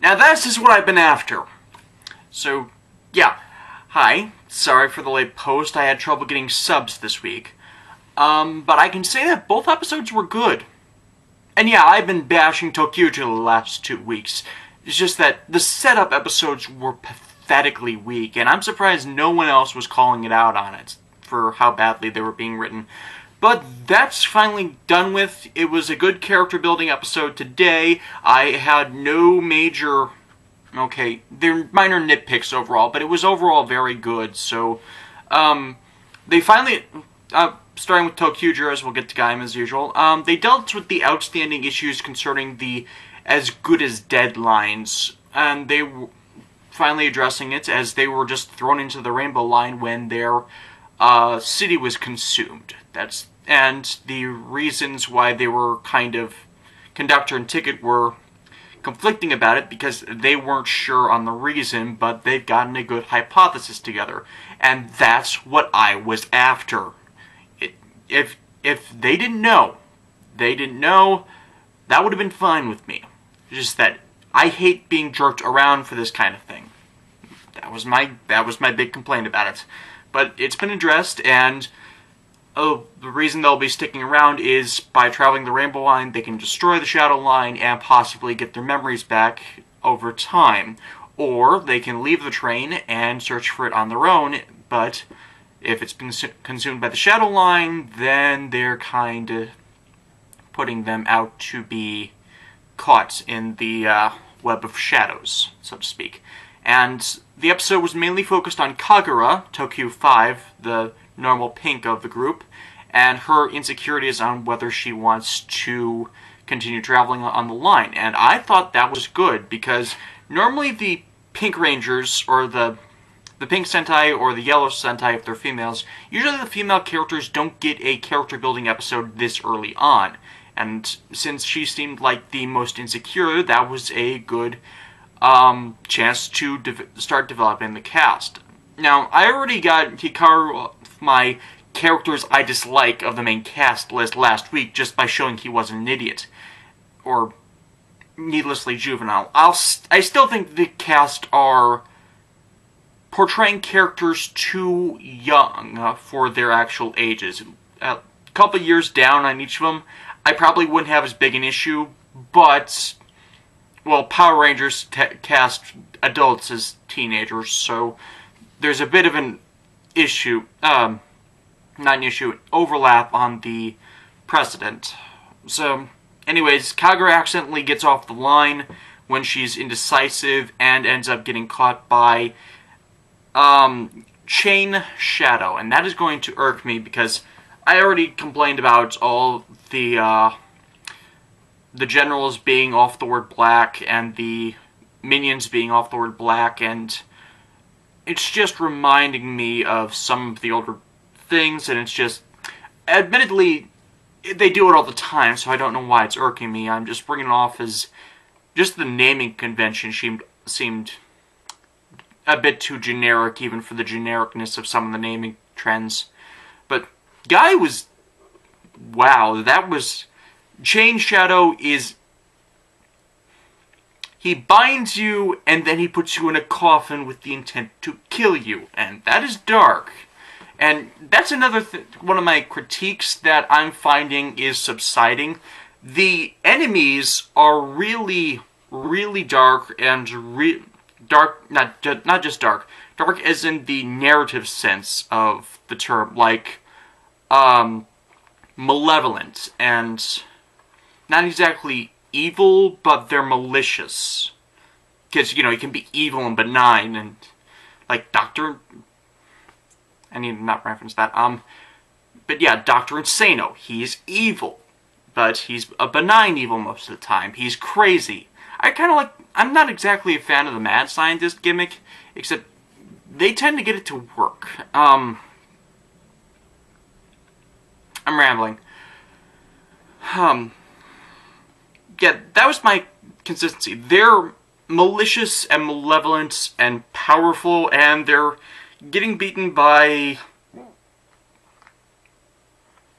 Now this is what I've been after. So, yeah. Hi. Sorry for the late post. I had trouble getting subs this week. But I can say that both episodes were good. And yeah, I've been bashing Toqger the last 2 weeks. It's just that the setup episodes were pathetically weak, and I'm surprised no one else was calling it out on it for how badly they were being written. But that's finally done with. It was a good character building episode today. I had no major... Okay, they're minor nitpicks overall, but it was overall very good. So, they finally... starting with Toqger, as we'll get to Gaim as usual, they dealt with the outstanding issues concerning the as good as deadlines, and they were finally addressing it as they were just thrown into the rainbow line when their city was consumed. And the reasons why they were kind of conductor and ticket were conflicting about it because they weren't sure on the reason, but they've gotten a good hypothesis together, and that's what I was after. If they didn't know, that would have been fine with me. It's just that I hate being jerked around for this kind of thing. That was my big complaint about it. But it's been addressed, and the reason they'll be sticking around is by traveling the Rainbow Line, they can destroy the Shadow Line and possibly get their memories back over time. Or they can leave the train and search for it on their own, but if it's been consumed by the Shadow Line, then they're kind of putting them out to be caught in the web of shadows, so to speak. And the episode was mainly focused on Kagura, Toku 5, the normal pink of the group, and her insecurities on whether she wants to continue traveling on the line. And I thought that was good, because normally the Pink Rangers, or the Pink Sentai or the Yellow Sentai, if they're females, usually the female characters don't get a character-building episode this early on. And since she seemed like the most insecure, that was a good chance to start developing the cast. Now, I already got Hikaru off my characters I dislike of the main cast list last week just by showing he wasn't an idiot. Or needlessly juvenile. I still think the cast are portraying characters too young for their actual ages. A couple years down on each of them, I probably wouldn't have as big an issue, but, well, Power Rangers cast adults as teenagers, so there's a bit of an issue, not an issue, overlap on the precedent. So, anyways, Kagura accidentally gets off the line when she's indecisive and ends up getting caught by Chain Shadow, and that is going to irk me because I already complained about all the generals being off the word black and the minions being off the word black, and it's just reminding me of some of the older things, and it's just, admittedly, they do it all the time, so I don't know why it's irking me. I'm just bringing it off as just the naming convention seemed a bit too generic, even for the genericness of some of the naming trends. But Guy was... wow, that was... Chain Shadow is... he binds you, and then he puts you in a coffin with the intent to kill you. And that is dark. And that's another one of my critiques that I'm finding is subsiding. The enemies are really, really dark and dark, not just dark. Dark as in the narrative sense of the term, like, malevolent, and not exactly evil, but they're malicious. Because, you know, you can be evil and benign, and, like, I need to not reference that, but yeah, Dr. Insano, he's evil, but he's a benign evil most of the time. He's crazy. I'm not exactly a fan of the mad scientist gimmick, except they tend to get it to work. I'm rambling. Yeah, that was my consistency. They're malicious and malevolent and powerful, and they're getting beaten by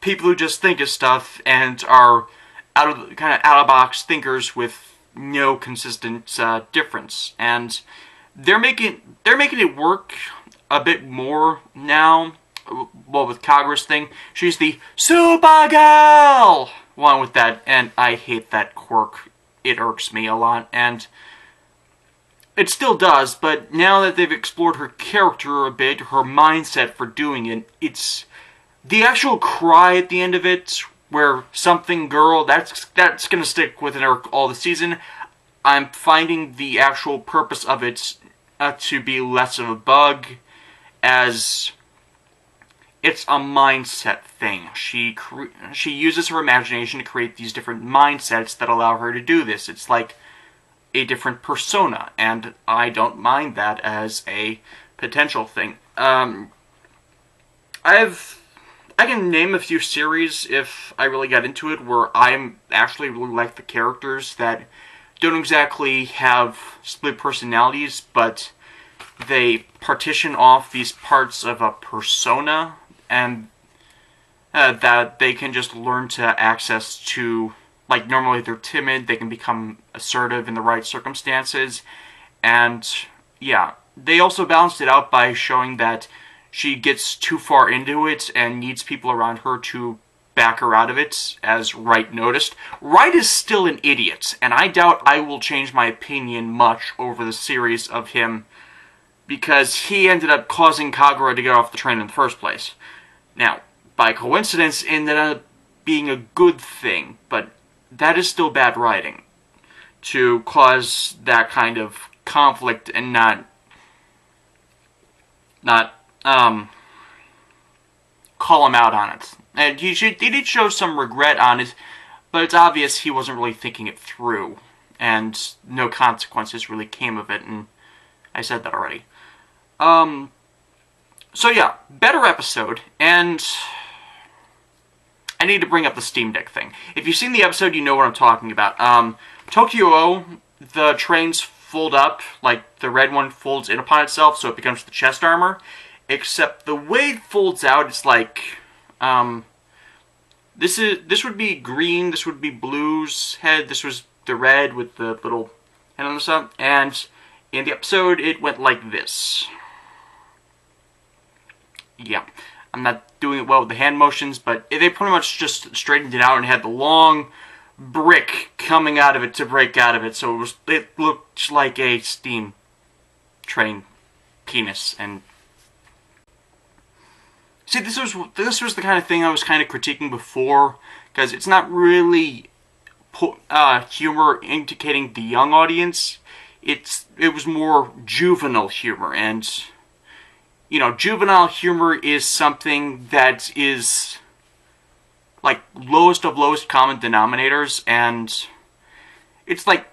people who just think of stuff and are kind of out-of-box thinkers with no consistent difference, and they're making it work a bit more now. Well, with Toqger's thing, she's the Supergirl one with that, and I hate that quirk. It irks me a lot, and it still does, but now that they've explored her character a bit, her mindset for doing it, it's the actual cry at the end of it, where something girl, that's gonna stick with an irk all the season. I'm finding the actual purpose of it to be less of a bug, as it's a mindset thing. She uses her imagination to create these different mindsets that allow her to do this. It's like a different persona, and I don't mind that as a potential thing. I can name a few series, if I really got into it, where I actually really like the characters that don't exactly have split personalities, but they partition off these parts of a persona, and that they can just learn to access to. Like, normally they're timid, they can become assertive in the right circumstances, and yeah, they also balanced it out by showing that she gets too far into it and needs people around her to back her out of it, as Wright noticed. Wright is still an idiot, and I doubt I will change my opinion much over the series of him, because he ended up causing Kagura to get off the train in the first place. Now, by coincidence, it ended up being a good thing, but that is still bad writing, to cause that kind of conflict and not call him out on it. And he did show some regret on it, but it's obvious he wasn't really thinking it through, and no consequences really came of it, and I said that already. So yeah, better episode, and I need to bring up the Steam Deck thing. If you've seen the episode, you know what I'm talking about. Tokyo, the trains fold up, like the red one folds in upon itself, so it becomes the chest armor. Except the way it folds out, it's like, this would be green, this would be blue's head, this was the red with the little head on the side, and in the episode, it went like this. Yeah. I'm not doing it well with the hand motions, but they pretty much just straightened it out and had the long brick coming out of it to break out of it, so it looked like a steam train penis. And see, this was the kind of thing I was kind of critiquing before, because it's not really humor indicating the young audience. It was more juvenile humor, and you know, juvenile humor is something that is like lowest of lowest common denominators, and it's like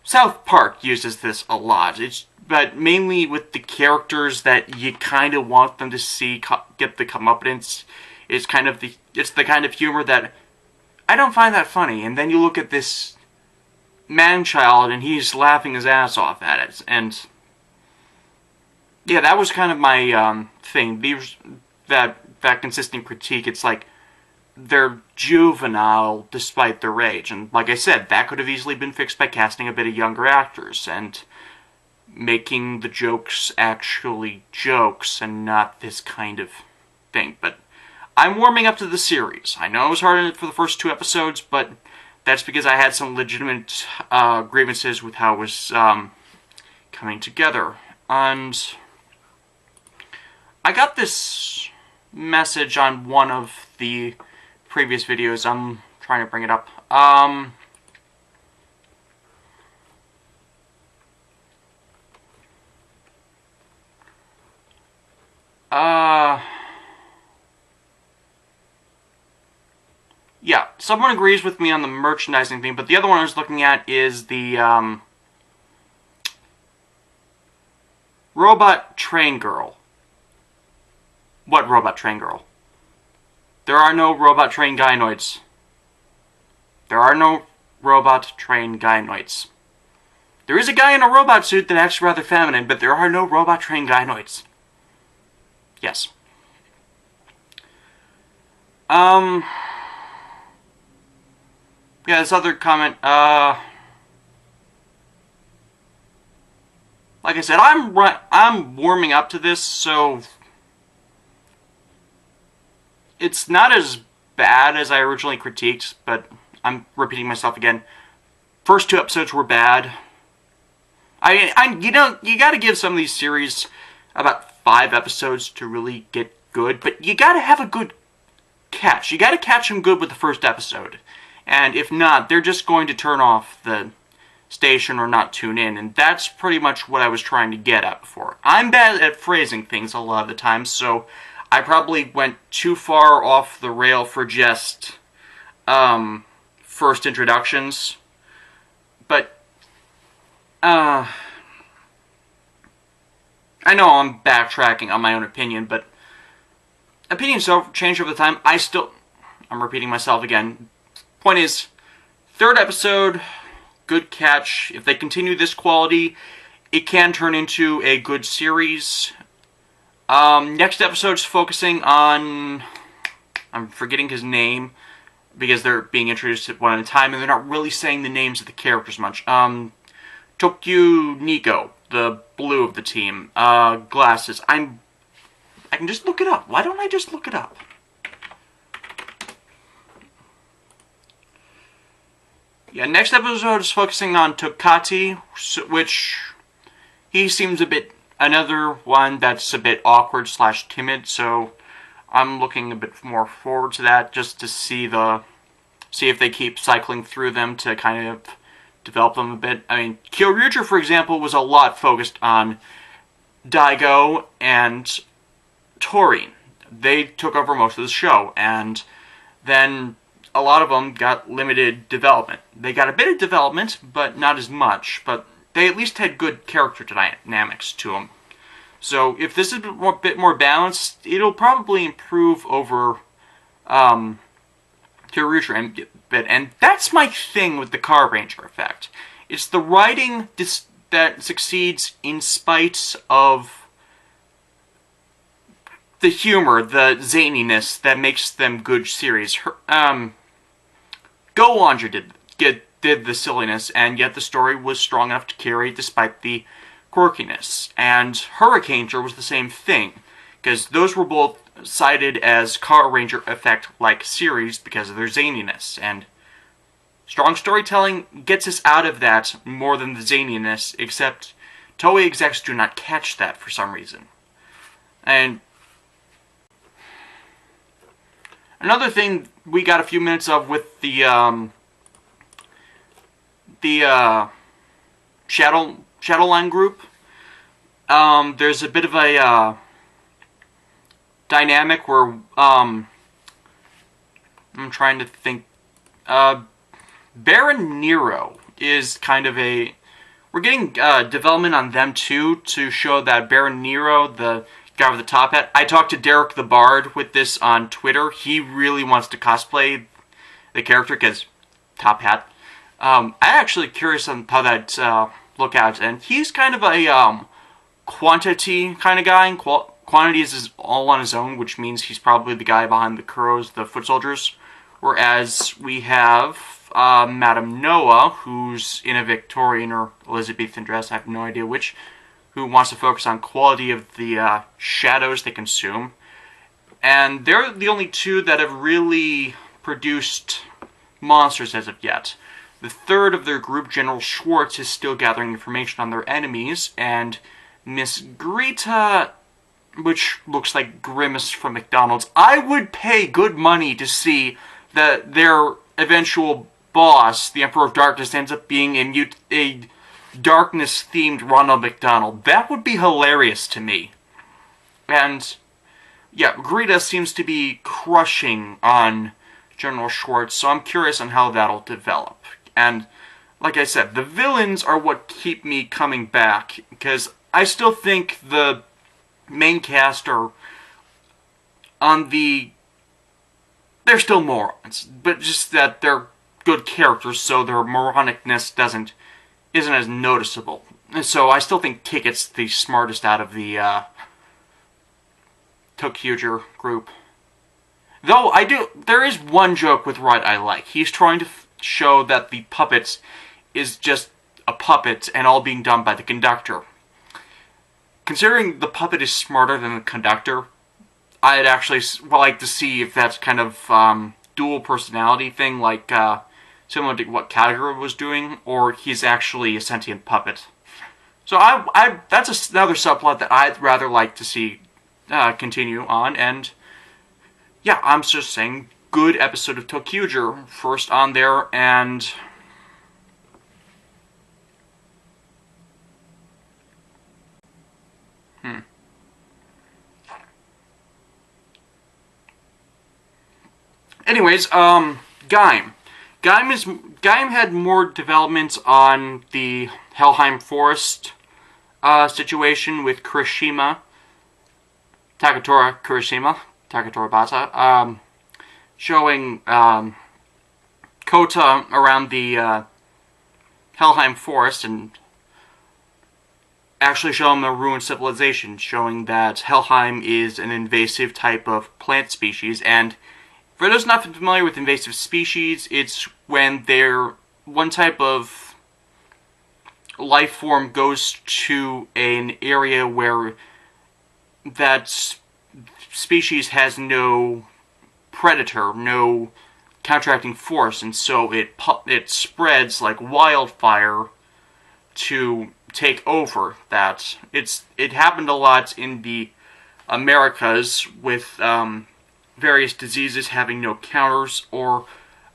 South Park uses this a lot. But mainly with the characters that you kind of want them to see get the comeuppance. It's the kind of humor that I don't find that funny, and then you look at this man-child and he's laughing his ass off at it, and yeah, that was kind of my thing. That consistent critique. It's like they're juvenile despite their age, and like I said, that could have easily been fixed by casting a bit of younger actors and making the jokes actually jokes and not this kind of thing. But I'm warming up to the series. I know it was hard for the first 2 episodes, but that's because I had some legitimate grievances with how it was coming together. And I got this message on one of the previous videos. I'm trying to bring it up. Yeah, someone agrees with me on the merchandising thing, but the other one I was looking at is the robot train girl. What robot train girl? There are no robot train gynoids. There are no robot train gynoids. There is a guy in a robot suit that acts rather feminine, but there are no robot train gynoids. Yes. Yeah, this other comment, like I said, I'm warming up to this, so it's not as bad as I originally critiqued, but I'm repeating myself again. First 2 episodes were bad. You gotta give some of these series about 5 episodes to really get good, but you gotta have a good catch. You gotta catch them good with the first episode. And if not, they're just going to turn off the station or not tune in, and that's pretty much what I was trying to get at before. I'm bad at phrasing things a lot of the time, so I probably went too far off the rail for just first introductions. But I know I'm backtracking on my own opinion, but opinions change over the time. I'm repeating myself again. Point is, 3rd episode, good catch. If they continue this quality, it can turn into a good series. Next episode's focusing on, I'm forgetting his name, because they're being introduced at one at a time, and they're not really saying the names of the characters much. Toku Nico, the blue of the team. Glasses. I can just look it up. Why don't I just look it up? Yeah, next episode is focusing on Tokati, which he seems another one that's a bit awkward / timid, so I'm looking a bit more forward to that, just to see if they keep cycling through them to kind of develop them a bit. I mean, Kyoryuger, for example, was a lot focused on Daigo and Tori. They took over most of the show, and then a lot of them got limited development. They got a bit of development, but not as much, but they at least had good character dynamics to them. So if this is a bit more balanced, it'll probably improve over Kyoryuger, and that's my thing with the Car Ranger effect. It's the writing that succeeds in spite of the humor, the zaniness that makes them good series. Go Wander did the silliness, and yet the story was strong enough to carry despite the quirkiness. And Hurricaneer was the same thing, because those were both cited as Car Ranger effect-like series because of their zaniness, and strong storytelling gets us out of that more than the zaniness, except Toei execs do not catch that for some reason. And another thing we got a few minutes of with the Shadowline group, there's a bit of a dynamic where I'm trying to think. Baron Nero is kind of we're getting development on them too, to show that Baron Nero, the guy with the top hat. I talked to Derek the Bard with this on Twitter. He really wants to cosplay the character because top hat. I'm actually curious on how that look out, and he's kind of a quantity kind of guy. Quantity is all on his own, which means he's probably the guy behind the Kuros, the foot soldiers. Whereas we have Madame Noah, who's in a Victorian or Elizabethan dress, I have no idea which, who wants to focus on quality of the shadows they consume. And they're the only two that have really produced monsters as of yet. The third of their group, General Schwartz, is still gathering information on their enemies, and Miss Greta, which looks like Grimace from McDonald's, I would pay good money to see that their eventual boss, the Emperor of Darkness, ends up being a darkness-themed Ronald McDonald. That would be hilarious to me. And yeah, Greta seems to be crushing on General Schwartz, so I'm curious on how that'll develop. And like I said, the villains are what keep me coming back, because I still think the main cast are they're still morons, but just that they're good characters, so their moronicness isn't as noticeable. And so I still think Ticket's the smartest out of the Toqger group. Though there is one joke with Wright I like. He's trying to show that the puppets is just a puppet and all being done by the conductor. considering the puppet is smarter than the conductor, I'd actually like to see if that's kind of dual personality thing, like similar to what Toqger was doing, or he's actually a sentient puppet. So that's another subplot that I'd rather like to see continue on, and yeah, I'm just saying, good episode of Toqger, first on there, and anyways, Gaim. Gaim had more developments on the Helheim Forest situation with Kirishima, Takatora Bata, showing Kota around the Helheim Forest and actually showing the ruined civilization, showing that Helheim is an invasive type of plant species. And for those not familiar with invasive species, it's when one type of life form goes to an area where that species has no predator, no counteracting force, and so it spreads like wildfire to take over that. It happened a lot in the Americas with various diseases having no counters, or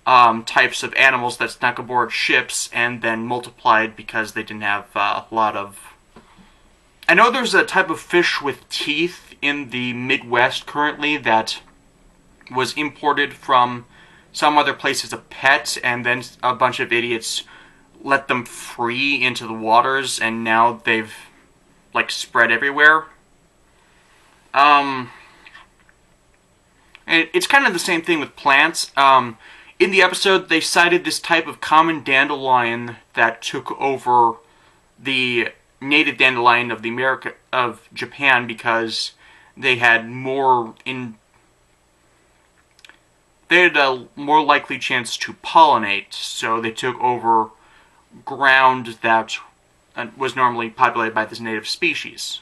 types of animals that snuck aboard ships and then multiplied because they didn't have a lot of... I know there's a type of fish with teeth in the Midwest currently that was imported from some other place as a pet, and then a bunch of idiots let them free into the waters, and now they've like spread everywhere. It's kind of the same thing with plants. In the episode, they cited this type of common dandelion that took over the native dandelion of Japan because they had a more likely chance to pollinate, so they took over ground that was normally populated by this native species.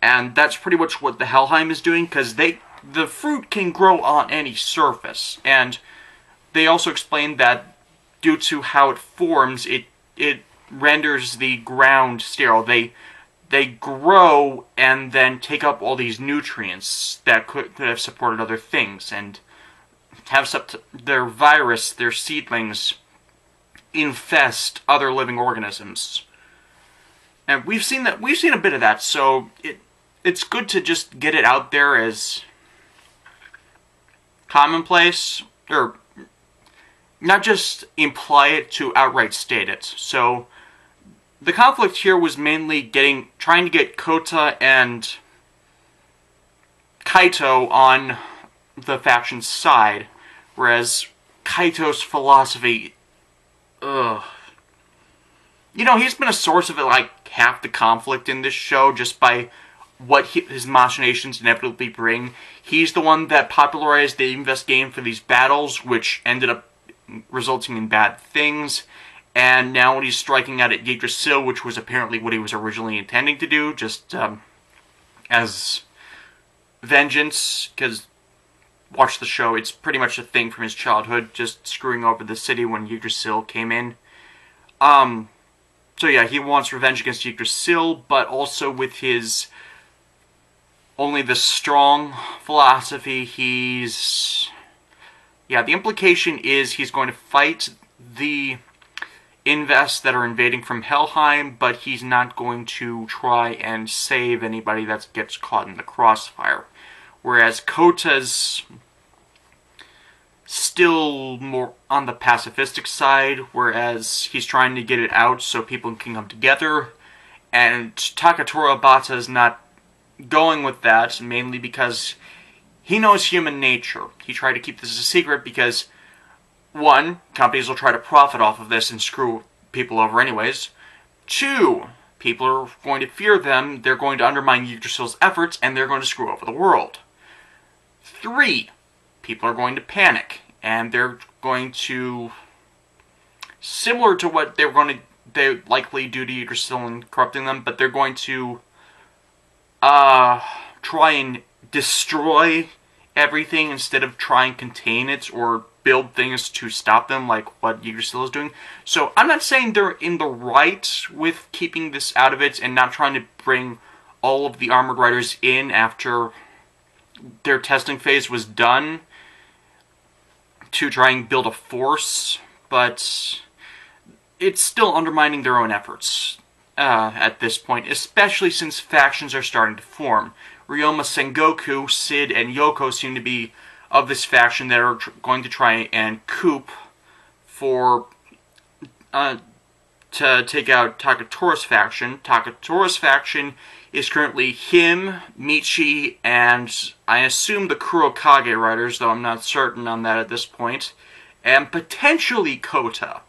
And that's pretty much what the Helheim is doing, because the fruit can grow on any surface, and they also explained that due to how it forms, it renders the ground sterile. They grow and then take up all these nutrients that could have supported other things, and have their seedlings infest other living organisms. And we've seen a bit of that, so it's good to just get it out there as commonplace, or not just imply it to outright state it. So the conflict here was mainly trying to get Kota and Kaito on the faction's side, whereas Kaito's philosophy, he's been a source of like half the conflict in this show just by what his machinations inevitably bring. He's the one that popularized the invest game for these battles, which ended up resulting in bad things. And now when he's striking out at Yggdrasil, which was apparently what he was originally intending to do, just as vengeance, because watch the show, it's pretty much a thing from his childhood, just screwing over the city when Yggdrasil came in. So yeah, he wants revenge against Yggdrasil, but also with his only the strong philosophy, the implication is he's going to fight the Invests that are invading from Helheim, but he's not going to try and save anybody that gets caught in the crossfire. Whereas Kota's still more on the pacifistic side, whereas he's trying to get it out so people can come together. And Takatora Bata is not going with that, mainly because he knows human nature. He tried to keep this a secret because, one, companies will try to profit off of this and screw people over anyways. Two, people are going to fear them, they're going to undermine Yggdrasil's efforts, and they're going to screw over the world. Three, people are going to panic, and they're going to, similar to what they likely do to Yggdrasil and corrupting them, but they're going to try and destroy everything instead of try and contain it or build things to stop them, like what Yggdrasil is doing. So I'm not saying they're in the right with keeping this out of it and not trying to bring all of the armored riders in after their testing phase was done to try and build a force, but it's still undermining their own efforts at this point, especially since factions are starting to form. Ryoma Sengoku, Sid, and Yoko seem to be of this faction that are going to try and coup for to take out Takatora's faction. Takatora's faction is currently him, Michi, and I assume the Kurokage riders, though I'm not certain on that at this point, and potentially Kota,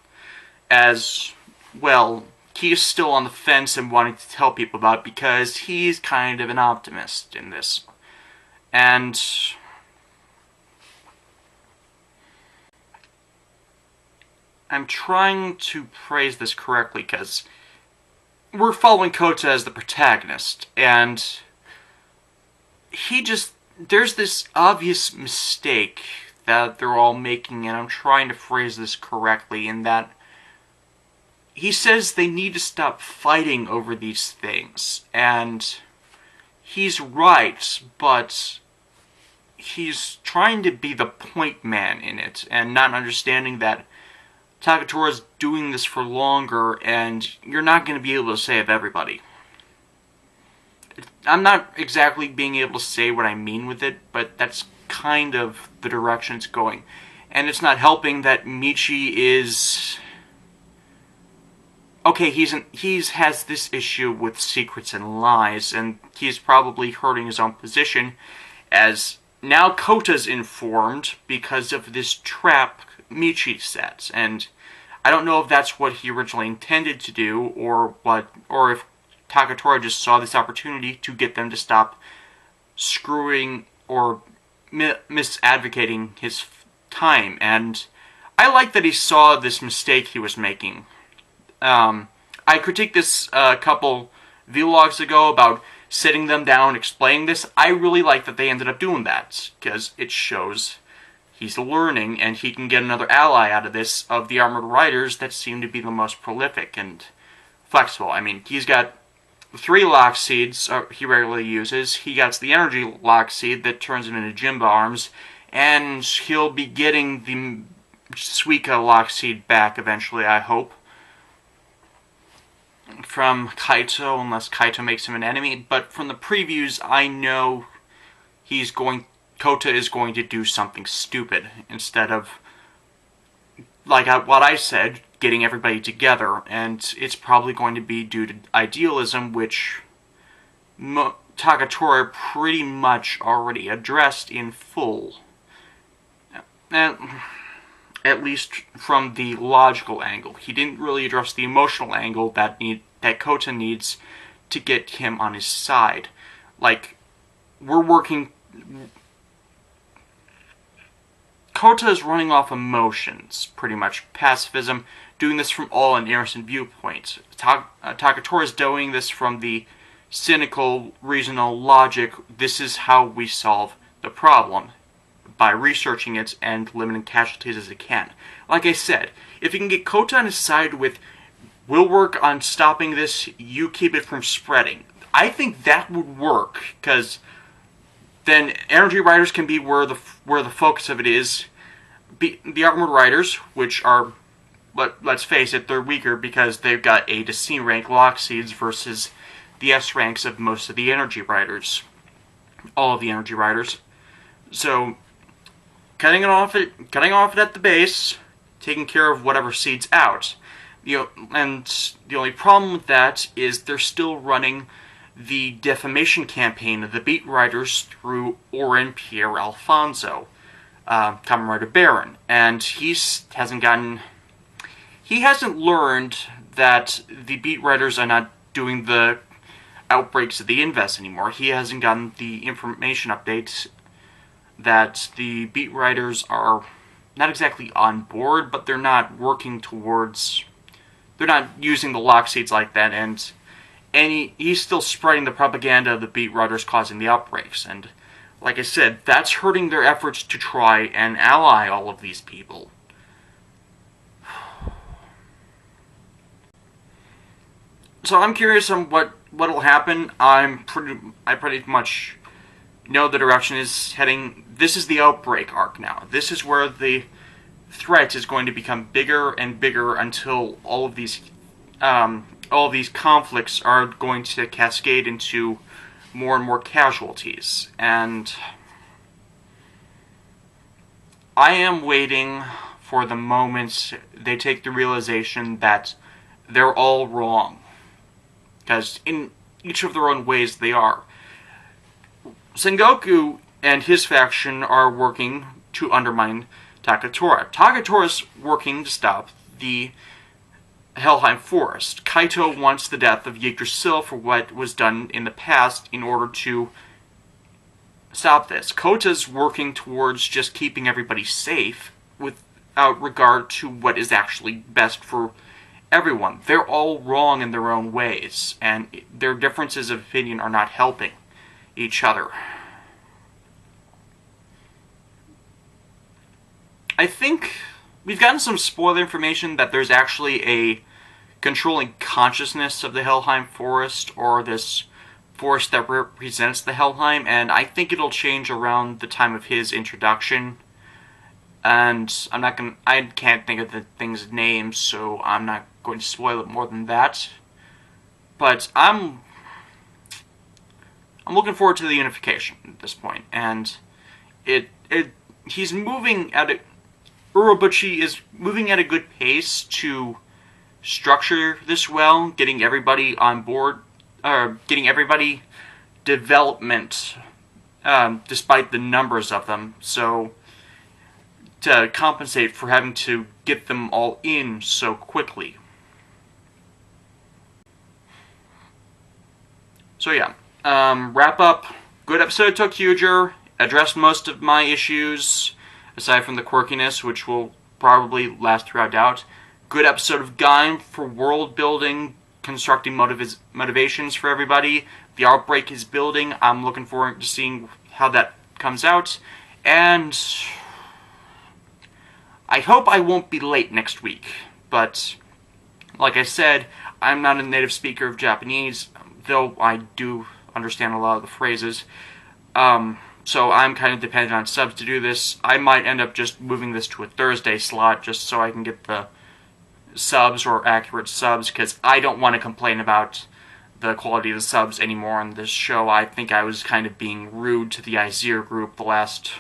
as, well, he is still on the fence and wanting to tell people about it because he's kind of an optimist in this. And I'm trying to phrase this correctly because we're following Kota as the protagonist, and there's this obvious mistake that they're all making, and I'm trying to phrase this correctly, in that he says they need to stop fighting over these things, and he's right, but he's trying to be the point man in it, and not understanding that Takatora's doing this for longer, and you're not going to be able to save everybody. I'm not exactly being able to say what I mean with it, but that's kind of the direction it's going. And it's not helping that Michi is... okay, he's has this issue with secrets and lies, and he's probably hurting his own position, as now Kota's informed because of this trap Michi sets, and I don't know if that's what he originally intended to do, or if Takatora just saw this opportunity to get them to stop screwing or misadvocating his time, and I like that he saw this mistake he was making. I critiqued this a couple vlogs ago about sitting them down, explaining this. I really like that they ended up doing that, because it shows he's learning, and he can get another ally out of this, of the armored riders that seem to be the most prolific and flexible. I mean, he's got 3 lock seeds he regularly uses. He gets the energy lock seed that turns him into Jimba arms, and he'll be getting the Suika lock seed back eventually, I hope, from Kaito, unless Kaito makes him an enemy. But from the previews, I know Kota is going to do something stupid instead of, like what I said, getting everybody together, and it's probably going to be due to idealism, which Takatora pretty much already addressed in full. At least from the logical angle. He didn't really address the emotional angle that Kota needs to get him on his side. Like, Kota is running off emotions, pretty much. Pacifism, doing this from all an innocent viewpoint. Takatora is doing this from the cynical, reasonable logic. This is how we solve the problem, by researching it and limiting casualties as it can. Like I said, if you can get Kota on his side with, we'll work on stopping this, you keep it from spreading, I think that would work, because then energy riders can be where the focus of it is. The armored riders, which are, let's face it, they're weaker because they've got A to C rank lock seeds versus the S ranks of most of the energy riders. All of the energy riders. So, cutting it off at the base, taking care of whatever seeds out. And the only problem with that is they're still running the defamation campaign of the beat writers through Orin Pierre Alfonso, Kamen Rider Baron, and he hasn't learned that the beat writers are not doing the outbreaks of the Invest anymore. He hasn't gotten the information updates that the beat writers are not exactly on board, but they're not working towards, they're not using the lock seeds like that, and and he's still spreading the propaganda of the beat writers causing the outbreaks. And like I said, that's hurting their efforts to try and ally all of these people. So I'm curious on what'll happen. I pretty much know the direction is heading. This is the outbreak arc now. This is where the threat is going to become bigger and bigger until all of these conflicts are going to cascade into more and more casualties. And I am waiting for the moment they take the realization that they're all wrong. Because in each of their own ways they are. Sengoku and his faction are working to undermine Takatora. Takatora's working to stop the Helheim Forest. Kaito wants the death of Yggdrasil for what was done in the past in order to stop this. Kota's working towards just keeping everybody safe without regard to what is actually best for everyone. They're all wrong in their own ways, and their differences of opinion are not helping each other. I think we've gotten some spoiler information that there's actually a controlling consciousness of the Helheim Forest, or this forest that represents the Helheim, and I think it'll change around the time of his introduction. And I can't think of the thing's name, so I'm not going to spoil it more than that. But I'm looking forward to the unification at this point, and he's moving at a Urobuchi is moving at a good pace to structure this well, getting everybody on board, getting everybody development, despite the numbers of them. So to compensate for having to get them all in so quickly. So yeah, wrap up. Good episode of Toqger. Addressed most of my issues, aside from the quirkiness, which will probably last throughout out. Good episode of Gaim for world building, constructing motivations for everybody. The outbreak is building. I'm looking forward to seeing how that comes out. And I hope I won't be late next week. But like I said, I'm not a native speaker of Japanese, though I do understand a lot of the phrases. So I'm kind of dependent on subs to do this. I might end up just moving this to a Thursday slot just so I can get the subs, or accurate subs, because I don't want to complain about the quality of the subs anymore on this show. I think I was kind of being rude to the Izir group the last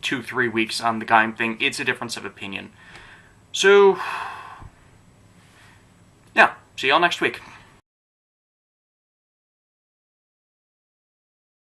2-3 weeks on the Gaim thing. It's a difference of opinion. So, yeah, see y'all next week.